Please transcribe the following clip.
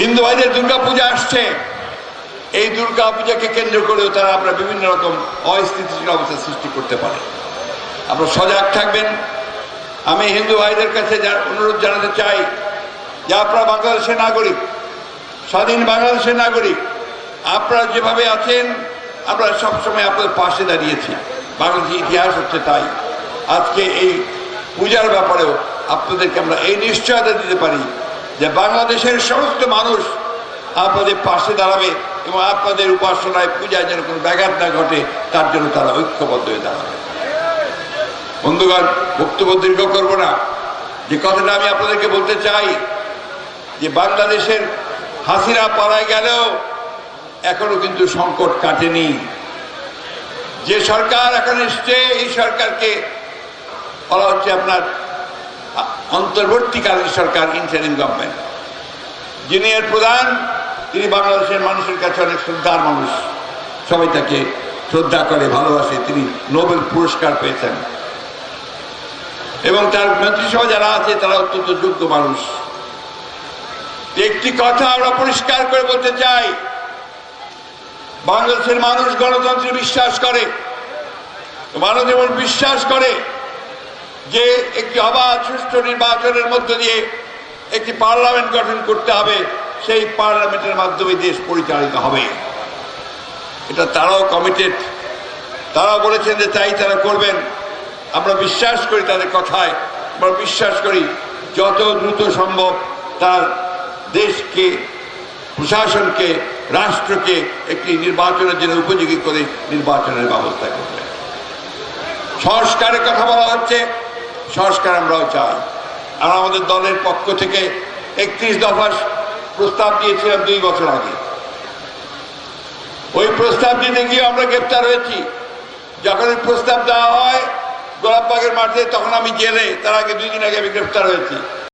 হিন্দু ভাইদের দুর্গাপূজা আসছে, এই দুর্গাপূজাকে কেন্দ্র করেও তারা আমরা বিভিন্ন রকম অস্থিতিশীল অবস্থা সৃষ্টি করতে পারে। আপনারা সজাগ থাকবেন। আমি হিন্দু ভাইদের কাছে অনুরোধ জানাতে চাই যে আপনারা বাংলাদেশের নাগরিক, স্বাধীন বাংলাদেশের নাগরিক। আপনারা যেভাবে আছেন আমরা সবসময় আপনাদের পাশে দাঁড়িয়েছি, বাংলাদেশের ইতিহাস হচ্ছে তাই। আজকে এই পূজার ব্যাপারেও আপনাদেরকে আমরা এই নিশ্চয়তা দিতে পারি যে বাংলাদেশের সমস্ত মানুষ আপনাদের পাশে দাঁড়াবে এবং আপনাদের উপাসনায় পূজায় যেন কোনো ব্যাঘাত না ঘটে তার জন্য তারা ঐক্যবদ্ধ হয়ে দাঁড়াবে। বন্ধুগণ, বক্তব্য দীর্ঘ করব না। যে কথাটা আমি আপনাদেরকে বলতে চাই যে বাংলাদেশের হাসিনা পালায় গেলেও এখনো কিন্তু সংকট কাটেনি। যে সরকার এখন এসছে এই সরকারকে বলা হচ্ছে আপনার অন্তর্বর্তীকালীন সরকার, ইন্টারিম গভর্নমেন্ট। যিনি এর প্রধান তিনি বাংলাদেশের মানুষের কাছে অনেক শ্রদ্ধার মানুষ, সবাই তাকে শ্রদ্ধা করে, ভালোবাসে। তিনি নোবেল পুরস্কার পেয়েছেন এবং তার মন্ত্রিসভা যারা আছে তারা অত্যন্ত যোগ্য মানুষ। একটি কথা আমরা পরিষ্কার করে বলতে চাই, বাংলাদেশের মানুষ গণতন্ত্রে বিশ্বাস করে, মানুষ যেমন বিশ্বাস করে যে একটি অবাধ সুষ্ঠু নির্বাচনের মধ্য দিয়ে একটি পার্লামেন্ট গঠন করতে হবে, সেই পার্লামেন্টের মাধ্যমে দেশ পরিচালিত হবে। এটা তারাও কমিটেড, তারাও বলেছেন যে তাই তারা করবেন। আমরা বিশ্বাস করি তাদের কথায়, আমরা বিশ্বাস করি যত দ্রুত সম্ভব তার দেশকে, প্রশাসনকে, রাষ্ট্রকে একটি নির্বাচনের জন্য উপযোগী করে নির্বাচনের ব্যবস্থা করবে। সংস্কারের কথা বলা হচ্ছে, সংস্কার আমরাও চাই। আমরা আমাদের দলের পক্ষ থেকে 31 দফা প্রস্তাব দিয়েছিলাম 2 বছর আগে। ওই প্রস্তাব দিতে গিয়ে আমরা গ্রেপ্তার হয়েছি। যখন এই প্রস্তাব দেওয়া হয় গোলাপবাগের মাঠে, তখন আমি জেলে, তার আগে 2 দিন আগে আমি গ্রেপ্তার হয়েছি।